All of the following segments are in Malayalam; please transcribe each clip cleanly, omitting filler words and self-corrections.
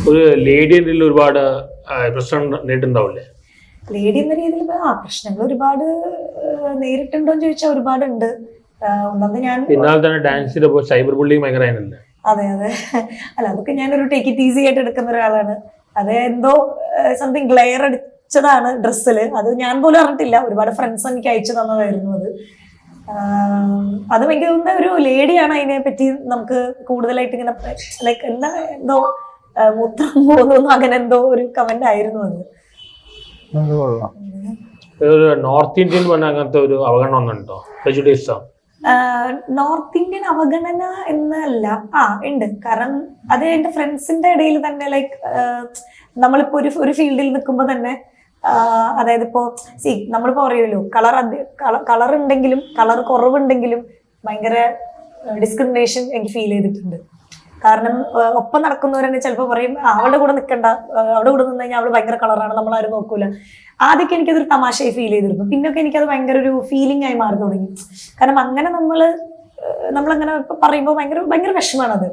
ഒരു ലേഡി എന്നതിൽ ഒരുപാട് പ്രശ്നം നേരിട്ടുണ്ടാവില്ലേ? ലേഡി എന്ന രീതിയിൽ പ്രശ്നങ്ങൾ ഒരുപാട് നേരിട്ടുണ്ടോന്ന് ചോദിച്ചാൽ ഒരുപാടുണ്ട്. ഒന്നാമത് ഞാൻ പിന്നാലെ തന്നെ ഡാൻസ് ചെയ്തപ്പോൾ സൈബർ ബുള്ളിങ് ഭയങ്കരമായിരുന്നല്ലേ? അതെ അതെ, അല്ല അതൊക്കെ ഞാനൊരു ടേക്ക് ഇറ്റ് ഈസി ആയിട്ട് എടുക്കുന്ന ഒരാളാണ്. അത് എന്തോ സംതിങ് ഗ്ലെയർ അടിച്ചതാണ് ഡ്രസ്സിൽ, അത് ഞാൻ പോലും അറിഞ്ഞിട്ടില്ല. ഒരുപാട് ഫ്രണ്ട്സ് എനിക്ക് അയച്ചു തന്നതായിരുന്നു അത്. അത് ഭയങ്കര ഒരു ലേഡിയാണ് അതിനെ പറ്റി നമുക്ക് കൂടുതലായിട്ട് ഇങ്ങനെ ലൈക്ക് എന്താ എന്തോ മൂത്രം പോകുന്നു അങ്ങനെ എന്തോ ഒരു കമന്റ് ആയിരുന്നു അത്. നോർത്ത് ഇന്ത്യൻ പറഞ്ഞ അങ്ങനത്തെ ഒരു അവഗണന ഒന്നുണ്ടോ? പ്രെജുഡീസോ? നോർത്ത് ഇന്ത്യൻ അവഗണന എന്നല്ല, ഉണ്ട്. കാരണം അത് എന്റെ ഫ്രണ്ട്സിന്റെ ഇടയിൽ തന്നെ ലൈക്ക് നമ്മളിപ്പോ ഒരു ഫീൽഡിൽ നിൽക്കുമ്പോൾ തന്നെ അതായത് ഇപ്പോ നമ്മളിപ്പോ പറയുമല്ലോ കളർ ഉണ്ടെങ്കിലും കളർ കുറവുണ്ടെങ്കിലും ഭയങ്കര ഡിസ്ക്രിമിനേഷൻ എനിക്ക് ഫീൽ ചെയ്തിട്ടുണ്ട്. കാരണം ഒപ്പം നടക്കുന്നവരെന്നെ ചിലപ്പോൾ പറയും അവളുടെ കൂടെ നിൽക്കണ്ട, അവിടെ കൂടെ നിന്ന് കഴിഞ്ഞാൽ അവള് ഭയങ്കര കളറാണ്, നമ്മളാരും നോക്കൂല. ആദ്യമൊക്കെ എനിക്കതൊരു തമാശയായി ഫീൽ ചെയ്തിരുന്നു. പിന്നൊക്കെ എനിക്കത് ഭയങ്കര ഒരു ഫീലിംഗ് ആയി മാറി തുടങ്ങി. കാരണം അങ്ങനെ നമ്മളങ്ങനെ പറയുമ്പോൾ ഭയങ്കര ഭയങ്കര വിഷമാണത്.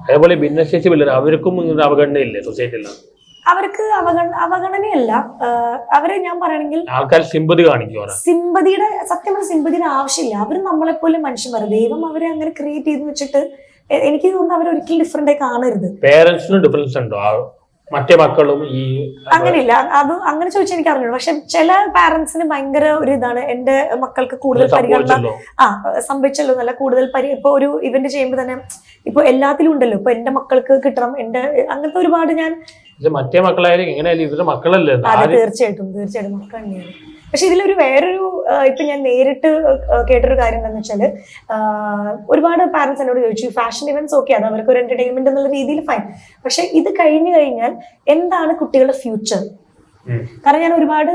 അതേപോലെ ഭിന്നശേഷി പിള്ളേർ അവർക്കും അവഗണനയില്ലേ സൊസൈറ്റിയിൽ? അവർക്ക് അവഗണനയല്ല, അവരെ ഞാൻ പറയണെങ്കിൽ ആൾക്കാർ സിമ്പതി കാണിക്കും. സിമ്പതിയുടെ സത്യമായ സിമ്പതിയുടെ ആവശ്യമില്ല. അവർ നമ്മളെപ്പോലെ മനുഷ്യന്മാർ, ദൈവം അവരെ അങ്ങനെ ക്രിയേറ്റ് ചെയ്ത് വെച്ചിട്ട് എനിക്ക് തോന്നുന്നു അവരൊരിക്കലും ഡിഫറെന്റ് ആയി കാണരുത്. പേരൻസിന് ഡിഫറൻസ് ഉണ്ടോ മറ്റേ മക്കളും? അങ്ങനെയില്ല, അത് അങ്ങനെ ചോദിച്ചാൽ എനിക്ക് അറിഞ്ഞു. പക്ഷെ ചില പാരന്റ്സിന് ഭയങ്കര ഒരു ഇതാണ്, എന്റെ മക്കൾക്ക് കൂടുതൽ പരിഗണന സംഭവിച്ചല്ലോ എന്നല്ല, കൂടുതൽ ഇപ്പൊ ഒരു ഇവന്റ് ചെയ്യുമ്പോൾ തന്നെ ഇപ്പൊ എല്ലാത്തിലും ഉണ്ടല്ലോ, ഇപ്പൊ എന്റെ മക്കൾക്ക് കിട്ടണം, എന്റെ അങ്ങനത്തെ ഒരുപാട് ഞാൻ മറ്റേ മക്കളായാലും എങ്ങനെയായാലും ഇവരുടെ മക്കളല്ലേ? തീർച്ചയായിട്ടും മക്കൾ തന്നെയാണ്. പക്ഷെ ഇതിലൊരു വേറൊരു ഇപ്പൊ ഞാൻ നേരിട്ട് കേട്ടൊരു കാര്യം എന്താണെന്ന് വെച്ചാല്, ഒരുപാട് പാരന്റ്സ് എന്നോട് ചോദിച്ചു ഫാഷൻ ഇവന്റ്സ് ഓക്കെ അത് അവർക്ക് ഒരു എന്റർടൈൻമെന്റ് എന്നുള്ള രീതിയിൽ ഫൈൻ, പക്ഷെ ഇത് കഴിഞ്ഞു കഴിഞ്ഞാൽ എന്താണ് കുട്ടികളുടെ ഫ്യൂച്ചർ? കാരണം ഞാൻ ഒരുപാട്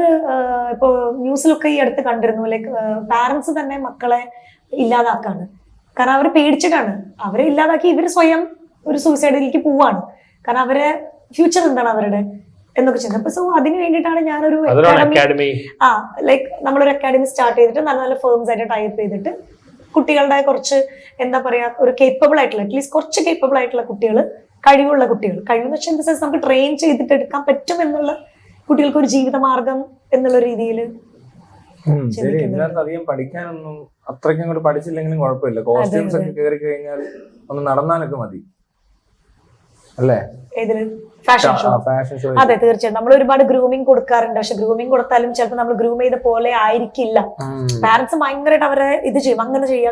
ഇപ്പൊ ന്യൂസിലൊക്കെ ഈ അടുത്ത് കണ്ടിരുന്നു, ലൈക്ക് പാരന്റ്സ് തന്നെ മക്കളെ ഇല്ലാതാക്കാണ്. കാരണം അവർ പേടിച്ചിട്ടാണ്, അവരെ ഇല്ലാതാക്കി ഇവര് സ്വയം ഒരു സൂസൈഡിലേക്ക് പോവാണ്. കാരണം അവരെ ഫ്യൂച്ചർ എന്താണ് അവരുടെ എന്നൊക്കെ ചെയ്യുന്നത്. സോ അതിന് വേണ്ടിയിട്ടാണ് ഞാനൊരു അക്കാഡമി ലൈക്ക് നമ്മളൊരു അക്കാഡമി സ്റ്റാർട്ട് ചെയ്തിട്ട് നല്ല നല്ല ഫേംസ് ആയിട്ട് ടൈപ്പ് ചെയ്തിട്ട് കുട്ടികളുടെ കുറച്ച് എന്താ പറയാ ഒരു കേപ്പബിൾ ആയിട്ടുള്ള അറ്റ്ലീസ്റ്റ് കുറച്ച് കേപ്പബിൾ ആയിട്ടുള്ള കുട്ടികൾ, കഴിവുള്ള കുട്ടികൾ, കഴിവെന്ന് വെച്ചാൽ എന്താ നമുക്ക് ട്രെയിൻ ചെയ്തിട്ട് എടുക്കാൻ പറ്റും എന്നുള്ള കുട്ടികൾക്ക് ഒരു ജീവിതമാർഗം എന്നുള്ള രീതിയിൽ. അധികം പഠിക്കാനൊന്നും അത്രയ്ക്കും അങ്ങോട്ട് പഠിച്ചില്ലെങ്കിലും കുഴപ്പമില്ല, കോസ്റ്റ്യൂംസ് ഒക്കെ കയറി കഴിഞ്ഞാൽ ഒന്ന് നടന്നാലൊക്കെ മതി അല്ലേ? ഫാഷൻ ഷോ അതെ തീർച്ചയായും നമ്മൾ ഒരുപാട് ഗ്രൂമിങ് കൊടുക്കാറുണ്ട്. പക്ഷെ ഗ്രൂമിങ് കൊടുത്താലും ചിലപ്പോൾ നമ്മൾ ഗ്രൂം ചെയ്ത പോലെ ആയിരിക്കില്ല. പാരന്റ്സ് ഭയങ്കരമായിട്ട് അവരെ ഇത് ചെയ്യും, അങ്ങനെ ചെയ്യാം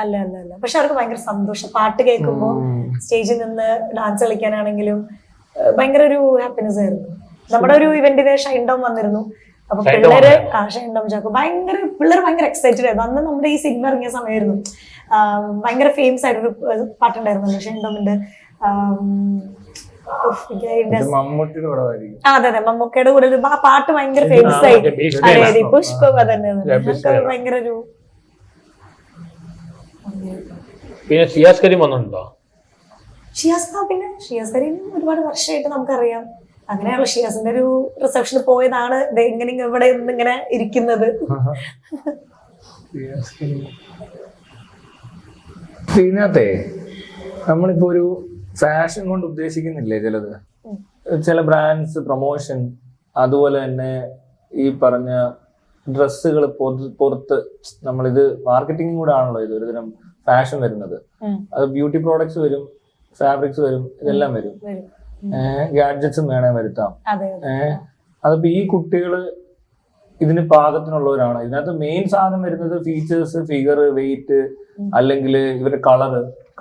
അല്ല അല്ല അല്ല. പക്ഷെ അവർക്ക് ഭയങ്കര സന്തോഷം പാട്ട് കേൾക്കുമ്പോൾ, സ്റ്റേജിൽ നിന്ന് ഡാൻസ് കളിക്കാനാണെങ്കിലും ഭയങ്കര ഒരു ഹാപ്പിനെസ് ആയിരുന്നു. നമ്മുടെ ഒരു ഇവന്റിന് ഷൈൻ ഡൗൺ വന്നിരുന്നു. അപ്പൊ പിള്ളേര് ഷൈൻ ഡൗൺ ചാക്കും പിള്ളേർ ഭയങ്കര എക്സൈറ്റഡ് ആയിരുന്നു. അന്ന് നമ്മുടെ ഈ സിനിമ ഇറങ്ങിയ സമയമായിരുന്നു. ഭയങ്കര ഫേമസ് ആയിട്ടൊരു പാട്ടുണ്ടായിരുന്നല്ലോ ഷൈൻ ഡൗമിന്റെ, അതെ മമ്മൂക്കയുടെ കൂടെ ആ പാട്ട് ഭയങ്കര ഫേമസ് ആയി. അതെ പുഷ്പ തന്നെ ഭയങ്കര ഒരു. പിന്നെ ഷിയാസ് കരീം വന്നിട്ടുണ്ടോ? ഷിയാസ് കരീം ഒരുപാട് വർഷമായിട്ട് നമുക്കറിയാം. അങ്ങനെയുള്ള ഷിയാസിന്റെ ഒരു റിസപ്ഷന് പോയതാണ് എങ്ങനെ ഇവിടെ ഇങ്ങനെ ഇരിക്കുന്നത്. ഇതിനകത്തെ നമ്മളിപ്പോ ഒരു ഫാഷൻ കൊണ്ട് ഉദ്ദേശിക്കുന്നില്ലേ ചിലത്, ചില ബ്രാൻഡ്സ് പ്രൊമോഷൻ, അതുപോലെ തന്നെ ഈ പറഞ്ഞ ഡ്രസ്സുകൾ പുറത്ത് നമ്മളിത് മാർക്കറ്റിംഗ് കൂടെ ആണല്ലോ ഇത് ഒരുതരം ഫാഷൻ വരുന്നത്. അത് ബ്യൂട്ടി പ്രോഡക്ട്സ് വരും, ഫാബ്രിക്സ് വരും, ഇതെല്ലാം വരും, ഗാഡ്ജറ്റ്സും വേണേ വരുത്താം. അതിപ്പോ ഈ കുട്ടികള് ഇതിന് പാകത്തിനുള്ളവരാണ്. ഇതിനകത്ത് മെയിൻ സാധനം വരുന്നത് ഫീച്ചേഴ്സ്, ഫിഗർ, വെയിറ്റ്, അല്ലെങ്കിൽ ഇവരുടെ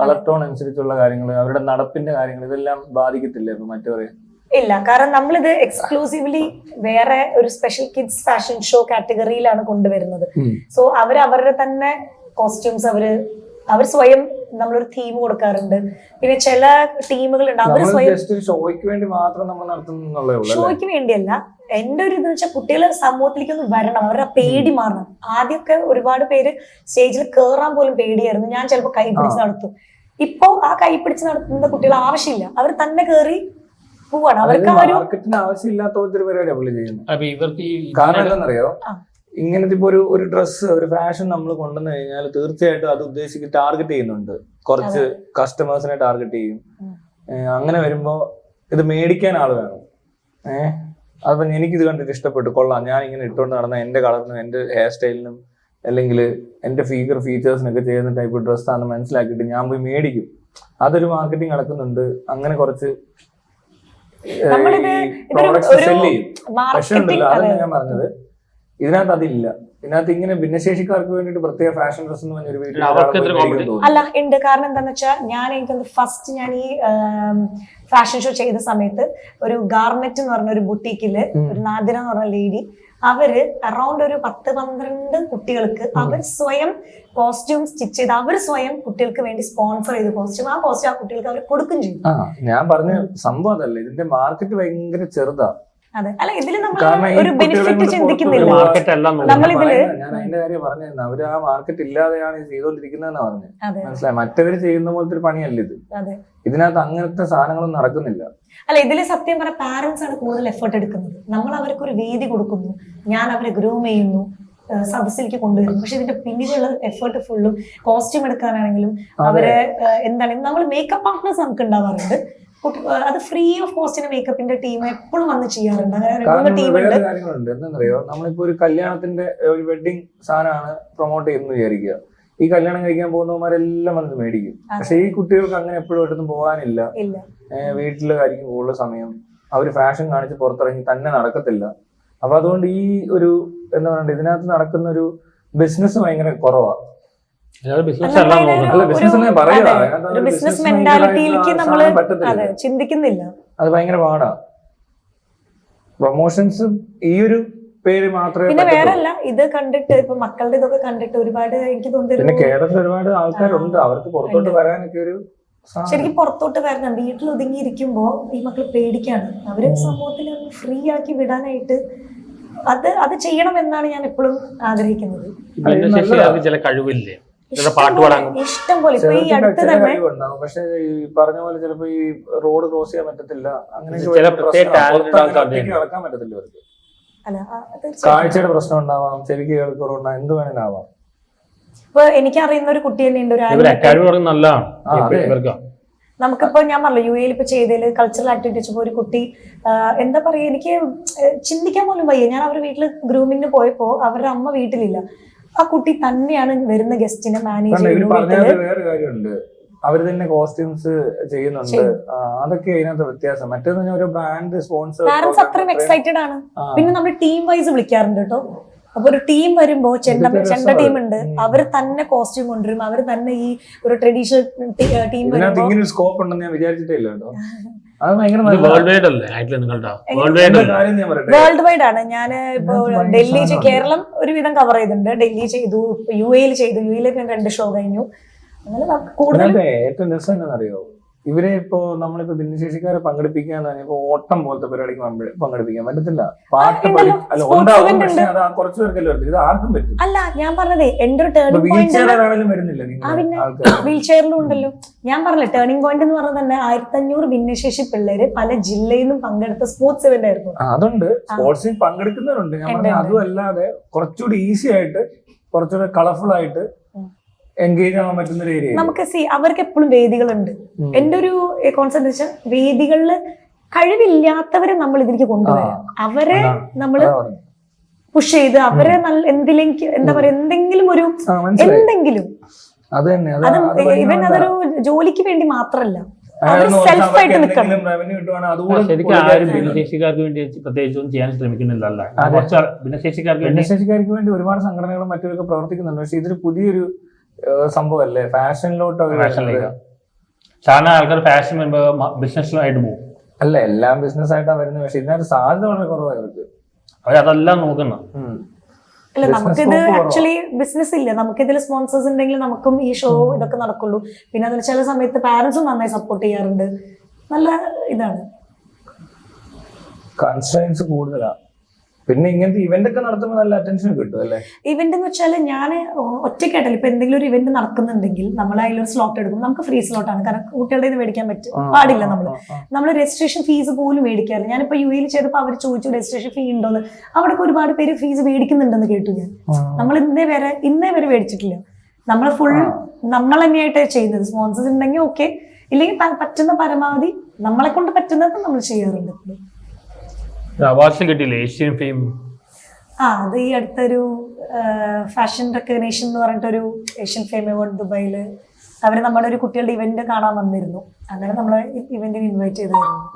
കളർ ടോൺ അനുസരിച്ചുള്ള കാര്യങ്ങൾ, അവരുടെ നടപ്പിന്റെ കാര്യങ്ങൾ, ഇതെല്ലാം ബാധിക്കത്തില്ലേ മറ്റവരെ? ഇല്ല, കാരണം നമ്മളിത് എക്സ്ക്ലൂസീവ്ലി വേറെ ഒരു സ്പെഷ്യൽ കിഡ്സ് ഫാഷൻ ഷോ കാറ്റഗറിയിലാണ് കൊണ്ടുവരുന്നത്. സോ അവരുടെ തന്നെ കോസ്റ്റ്യൂംസ് അവർ സ്വയം നമ്മളൊരു തീം കൊടുക്കാറുണ്ട്. പിന്നെ ചില ടീമുകളുണ്ട് അവർ സ്വയം ഷോയ്ക്ക് വേണ്ടി മാത്രം നമ്മൾ നടത്തുന്നുള്ളൂ. ഷോയ്ക്ക് വേണ്ടിയല്ല, എന്റെ ഒരു ഇതെന്ന് വെച്ചാൽ കുട്ടികൾ സമൂഹത്തിലേക്ക് ഒന്ന് വരണം, അവരുടെ പേടി മാറണം. ആദ്യമൊക്കെ ഒരുപാട് പേര് സ്റ്റേജിൽ കയറാൻ പോലും പേടിയായിരുന്നു. ഞാൻ ചിലപ്പോൾ കൈ പിടിച്ച് നടത്തും. ഇപ്പോ ആ കൈ പിടിച്ച് നടത്തുന്ന കുട്ടികൾ ആവശ്യമില്ല, അവർ തന്നെ കയറി പോവാണ്. അവർക്ക് ആവശ്യമില്ലാത്ത ഒത്തിരി പരിപാടി ചെയ്യുന്നത്. കാരണം എന്താണെന്നറിയോ, ഇങ്ങനത്തെ ഇപ്പൊ ഒരു ഡ്രസ്സ്, ഒരു ഫാഷൻ നമ്മൾ കൊണ്ടുവന്നു കഴിഞ്ഞാൽ തീർച്ചയായിട്ടും അത് ടാർഗറ്റ് ചെയ്യുന്നുണ്ട് കുറച്ച് കസ്റ്റമേഴ്സിനെ ടാർഗറ്റ് ചെയ്യും. അങ്ങനെ വരുമ്പോ ഇത് മേടിക്കാൻ ആള് വേണം. അപ്പൊ എനിക്കിത് കണ്ടിട്ട് ഇഷ്ടപ്പെട്ടു, കൊള്ളാം, ഞാൻ ഇങ്ങനെ ഇട്ടുകൊണ്ട് നടന്ന എന്റെ കളറിനും എന്റെ ഹെയർ സ്റ്റൈലിനും അല്ലെങ്കിൽ എന്റെ ഫീച്ചേഴ്സിനൊക്കെ ചെയ്യുന്ന ടൈപ്പ് ഡ്രസ്സാണെന്ന് മനസ്സിലാക്കിയിട്ട് ഞാൻ പോയി മേടിക്കും. അതൊരു മാർക്കറ്റിംഗ് നടക്കുന്നുണ്ട്. അങ്ങനെ കുറച്ച് പ്രോഡക്ട്സ് സെല് ചെയ്യും. പക്ഷെ ഉണ്ടല്ലോ, അതല്ല ഞാൻ പറഞ്ഞത്, ഇതിനകത്ത് അതില്ല. ഇതിനകത്ത് ഇങ്ങനെ ഭിന്നശേഷിക്കാർക്ക് വേണ്ടിട്ട് പ്രത്യേക ഫാഷൻ ഡ്രസ് എന്ന് പറഞ്ഞൊരു വീട്ടിൽ അല്ല ഉണ്ട്. കാരണം എന്താന്ന് വെച്ചാൽ എനിക്കൊന്ന് ഫസ്റ്റ് ഞാൻ ഈ ഫാഷൻ ഷോ ചെയ്ത സമയത്ത് ഒരു ഗാർമെറ്റ് എന്ന് പറഞ്ഞ ഒരു ബുട്ടീക്കില് ഒരു നാദിര എന്ന് പറഞ്ഞ ലേഡി, അവര് അറൌണ്ട് ഒരു 10-12 കുട്ടികൾക്ക് അവർ സ്വയം കോസ്റ്റ്യൂം സ്റ്റിച്ച് ചെയ്ത് അവർ സ്വയം കുട്ടികൾക്ക് വേണ്ടി സ്പോൺസർ ചെയ്ത് കോസ്റ്റ്യൂം ആ കുട്ടികൾക്ക് അവർ കൊടുക്കും ചെയ്യും. ഞാൻ പറഞ്ഞ സംഭവം അതല്ല, ഇതിന്റെ മാർക്കറ്റ് ഭയങ്കര ചെറുതാ. അതെ, അല്ല ഇതില് നമ്മൾ ഒരു ബെനിഫിറ്റ് ചിന്തിക്കുന്നില്ല. ഞാൻ അതിന്റെ കാര്യം പറഞ്ഞിരുന്നു, അവര് ആ മാർക്കറ്റ് ഇല്ലാതെയാണ് ഇത് ചെയ്തോണ്ടിരിക്കുന്നതെന്നാ പറഞ്ഞത്. മനസ്സിലായി? മറ്റവര് ചെയ്യുന്ന പോലത്തെ ഒരു പണിയല്ല ഇത്. ഇതിനകത്ത് അങ്ങനത്തെ സാധനങ്ങളൊന്നും നടക്കുന്നില്ല. അല്ല, ഇതില് സത്യം പറഞ്ഞ പാരന്റ്സ് ആണ് കൂടുതൽ എഫേർട്ട് എടുക്കുന്നത്. നമ്മൾ അവർക്ക് ഒരു വേദി കൊടുക്കുന്നു, ഞാൻ അവരെ ഗ്രൂം ചെയ്യുന്നു, സദസ്സിലേക്ക് കൊണ്ടുവരുന്നു. പക്ഷെ ഇതിന്റെ പിന്നിലുള്ള എഫേർട്ട് ഫുള്ളും കോസ്റ്റ്യൂം എടുക്കാനാണെങ്കിലും അവരെ എന്താണ്, നമ്മൾ മേക്കപ്പ് പാർട്ട്നേഴ്സ് നമുക്ക് ഉണ്ടാവാറുണ്ട്. അത് ഫ്രീ ഓഫ് കോസ്റ്റിന് മേക്കപ്പിന്റെ ടീം എപ്പോഴും വന്ന് ചെയ്യാറുണ്ട്. അങ്ങനെ കാര്യങ്ങളുണ്ട്. എന്താണെന്നറിയോ, നമ്മളിപ്പോ ഒരു കല്യാണത്തിന്റെ ഒരു വെഡിങ് സാധനമാണ് പ്രൊമോട്ട് ചെയ്യുന്നത് വിചാരിക്കുക. ഈ കല്യാണം കഴിക്കാൻ പോകുന്നവന്മാരെല്ലാം വന്ന് മേടിക്കും. പക്ഷെ ഈ കുട്ടികൾക്ക് അങ്ങനെ എപ്പോഴും ഒരിടത്തും പോകാനില്ല. വീട്ടിലായിരിക്കും കൂടുതൽ സമയം. അവര് ഫാഷൻ കാണിച്ച് പുറത്തിറങ്ങി തന്നെ നടക്കത്തില്ല. അപ്പൊ അതുകൊണ്ട് ഈ ഒരു എന്താ പറയുക, ഇതിനകത്ത് നടക്കുന്ന ഒരു ബിസിനസ് ഭയങ്കര കുറവാണ്. ബിസിനസ് മെന്റാലിറ്റിയിലേക്ക് നമ്മൾ ചിന്തിക്കുന്നില്ല. അത് ഭയങ്കര പാടാ. പ്രൊമോഷൻസ് ഈ ഒരു പേര് മാത്രമേ. പിന്നെ വേറല്ല, ഇത് കണ്ടിട്ട് ഇപ്പൊ മക്കളുടെ ഇതൊക്കെ കണ്ടിട്ട് ഒരുപാട് എനിക്ക് തോന്നുന്നു പിന്നെ കേരളത്തിൽ ഒരുപാട് ആൾക്കാരുണ്ട്, അവർക്ക് പുറത്തോട്ട് വരാനൊക്കെ ഒരു ശരിക്കും പുറത്തോട്ട് വരണം. വീട്ടിൽ ഒതുങ്ങിയിരിക്കുമ്പോ ഈ മക്കൾ പേടിക്കാണ്. അവര് സമൂഹത്തിൽ ഫ്രീ ആക്കി വിടാനായിട്ട് അത് ചെയ്യണമെന്നാണ് ഞാൻ എപ്പോഴും ആഗ്രഹിക്കുന്നത്. ചില കഴിവില്ലേ, ഇഷ്ടം പോലെ ഇപ്പൊ ഈ അടുത്ത് തന്നെ. പക്ഷെ ഈ പറഞ്ഞ പോലെ ചിലപ്പോ ഈ റോഡ് ക്രോസ് ചെയ്യാൻ പറ്റത്തില്ല, അങ്ങനെ നടക്കാൻ പറ്റത്തില്ല അവർക്ക്. കാഴ്ചയുടെ പ്രശ്നം ഉണ്ടാവാം, ചെവിക്ക് കേൾക്കുറവുണ്ടാവും, എന്ത് വേണേലും ആവാം. ഇപ്പൊ എനിക്കറിയുന്ന ഒരു കുട്ടി തന്നെ ഉണ്ട്, നമുക്കിപ്പോ ഞാൻ പറഞ്ഞു UAE ഇപ്പൊ ചെയ്തതില് കൾച്ചറൽ ആക്ടിവിറ്റീസ് ഒരു കുട്ടി എന്താ പറയാ, എനിക്ക് ചിന്തിക്കാൻ പോലും വയ്യ. ഞാൻ അവരുടെ വീട്ടില് ഗ്രൂമിങ്ങിന് പോയപ്പോ അവരുടെ അമ്മ വീട്ടിലില്ല. ആ കുട്ടി തന്നെയാണ് വരുന്ന ഗസ്റ്റിനെ മാനേജ് ചെയ്യുന്നത്. വേറെ കാര്യമുണ്ട്, അവര് തന്നെ കോസ്റ്റ്യൂംസ് ചെയ്യുന്നുണ്ട്. അതൊക്കെ അതിനകത്ത് വ്യത്യാസം. മറ്റേന്ന് ഒരു ബ്രാൻഡ് സ്പോൺസർ, പാരന്റ്സ് അത്രയും എക്സൈറ്റഡ് ആണ്. പിന്നെ നമ്മൾ ടീം വൈസ് വിളിക്കാറുണ്ട് കേട്ടോ. അപ്പൊ ഒരു ടീം വരുമ്പോ ചെണ്ട ടീം ഉണ്ട്, അവര് തന്നെ കോസ്റ്റ്യൂം കൊണ്ടുവരും, അവര് തന്നെ ഈ ഒരു ട്രഡീഷണൽ ടീം ഇങ്ങനെ സ്കോപ്പ് ഉണ്ടെന്ന് ഞാൻ വിചാരിച്ചിട്ടില്ല കേട്ടോ. വേൾഡ് വൈഡ് ആണ്. ഞാൻ ഇപ്പൊ ഡൽഹി കേരളം ഒരുവിധം കവർ ചെയ്തിട്ടുണ്ട്. ഡൽഹി ചെയ്തു, UAE ചെയ്തു. UAE ഞാൻ 2 ഷോ കഴിഞ്ഞു. അങ്ങനെ കൂടുതൽ ഏറ്റവും രസം എന്താണെന്നറിയോ, ഇവരെ ഇപ്പോ നമ്മളിപ്പോ ഭിന്നശേഷിക്കാരെ പങ്കെടുപ്പിക്കാൻ ഇപ്പൊ ഓട്ടം പോലത്തെ പരിപാടിക്ക് പങ്കെടുപ്പിക്കാൻ പറ്റത്തില്ല. പാട്ട് ഉണ്ടാവും, പക്ഷെ അത് കുറച്ചു പേർക്കല്ലേ വരത്തില്ല, ഇത് ആർക്കും പറ്റും. അല്ല, ഞാൻ പറഞ്ഞതേ എന്റെ ഒരു ടേണിംഗ് വീൽ ചെയറിലും ഉണ്ടല്ലോ. ഞാൻ പറഞ്ഞില്ലേ, ടേണിംഗ് പോയിന്റ് എന്ന് പറഞ്ഞാൽ തന്നെ 1500 ഭിന്നശേഷി പിള്ളേര് പല ജില്ലയിൽ നിന്നും പങ്കെടുത്ത സ്പോർട്സ് ഇവന്റ് ആയിരുന്നു. അതുണ്ട്, സ്പോർട്സിൽ പങ്കെടുക്കുന്നവരുണ്ട്. ഞാൻ പറഞ്ഞ അതും അല്ലാതെ കുറച്ചുകൂടി ഈസി ആയിട്ട്, കുറച്ചുകൂടി കളർഫുൾ ആയിട്ട് എൻഗേജ് ആവാൻ പറ്റുന്ന ഒരു ഏരിയ. നമുക്ക് അവർക്ക് എപ്പോഴും വേദികളുണ്ട്. എന്റെ ഒരു കോൺസെപ്റ്റ് വെച്ചാൽ വേദികളില് കഴിവില്ലാത്തവരെ നമ്മൾ ഇതിലേക്ക് കൊണ്ടുവരാം. അവരെ നമ്മള് പുഷ് ചെയ്ത് അവരെ നല്ല എന്തിലേക്ക് എന്താ പറയാ, എന്തെങ്കിലും ഒരു എന്തെങ്കിലും ഇവൻ അതൊരു ജോലിക്ക് വേണ്ടി മാത്രമല്ല, സെൽഫായിട്ട് നിൽക്കണം. ശരിക്കും ആരും ഭിന്നശേഷിക്കാർക്ക് വേണ്ടി പ്രത്യേകിച്ചൊന്നും ചെയ്യാൻ ശ്രമിക്കുന്നില്ല. ഭിന്നശേഷിക്കാർക്ക് വേണ്ടി ഒരുപാട് സംഘടനകളും മറ്റൊക്കെ പ്രവർത്തിക്കുന്നുണ്ട്. പക്ഷെ ഇതൊരു പുതിയൊരു സംഭവമല്ലേ, ഫാഷനിലോട്ട് സാധാരണ ആൾക്കാർ ഫാഷൻ ബിസിനസ്സിലായിട്ട് പോകും. അല്ല, എല്ലാം ബിസിനസ് ആയിട്ടാണ് വരുന്നത്. പക്ഷെ ഇതിനകത്ത് സാധ്യത വളരെ കുറവാണ് അവർക്ക്. അവരതെല്ലാം നോക്കണം. അല്ല, നമുക്കിത് ആക്ച്വലി ബിസിനസ് ഇല്ല. നമുക്കിതിൽ സ്പോൺസേഴ്സ് ഉണ്ടെങ്കിൽ നമുക്കും ഈ ഷോ ഇതൊക്കെ നടക്കുള്ളൂ. പിന്നെ അതിൽ ചില സമയത്ത് പാരന്റ്സും നന്നായി സപ്പോർട്ട് ചെയ്യാറുണ്ട്. നല്ല ഇതാണ്. കൺസ്ട്രെയിൻസ് കൂടുതലാണ്. പിന്നെ ഇങ്ങനത്തെ ഇവന്റ് ഒക്കെ നടത്തുമ്പോൾ നല്ല അറ്റൻഷൻ കിട്ടും അല്ലേ? ഇവന്റ് എന്ന് വെച്ചാൽ ഞാൻ ഒറ്റയ്ക്കായിട്ടല്ല, ഇപ്പൊ എന്തെങ്കിലും ഒരു ഇവന്റ് നടക്കുന്നുണ്ടെങ്കിൽ നമ്മൾ അതിലൊരു സ്ലോട്ട് എടുക്കും. നമുക്ക് ഫ്രീ സ്ലോട്ടാണ്, കാരണം കുട്ടികളുടെ മേടിക്കാൻ പാടില്ല. നമ്മൾ രജിസ്ട്രേഷൻ ഫീസ് പോലും മേടിക്കാറില്ല. ഞാനിപ്പോ UAE ചെയ്തപ്പോൾ അവർ ചോദിച്ചു രജിസ്ട്രേഷൻ ഫീ ഉണ്ടോന്ന്. അവിടെ ഒരുപാട് പേര് ഫീസ് മേടിക്കുന്നുണ്ടെന്ന് കേട്ടു ഞാൻ. നമ്മൾ ഇന്നേ വരെ മേടിച്ചിട്ടില്ല. നമ്മൾ ഫുൾ നമ്മൾ തന്നെയായിട്ട് ചെയ്യുന്നത്. സ്പോൺസേഴ്സ് ഉണ്ടെങ്കിൽ ഓക്കെ, ഇല്ലെങ്കിൽ പറ്റുന്ന പരമാവധി നമ്മളെ കൊണ്ട് പറ്റുന്നത് നമ്മൾ ചെയ്യാറുണ്ട്. അവാർഡ്സ് കിട്ടിയില്ലേ ഏഷ്യൻ ഫെയിം? അത് ഈ അടുത്തൊരു ഫാഷൻ റെക്കഗ്നേഷൻ എന്ന് പറഞ്ഞിട്ടൊരു ഏഷ്യൻ ഫെയിം അവാർഡ് ദുബായില് അവര് നമ്മുടെ ഒരു കുട്ടികളുടെ ഇവന്റ് കാണാൻ വന്നിരുന്നു. അങ്ങനെ നമ്മളെ ഇവന്റിന് ഇൻവൈറ്റ് ചെയ്തായിരുന്നു.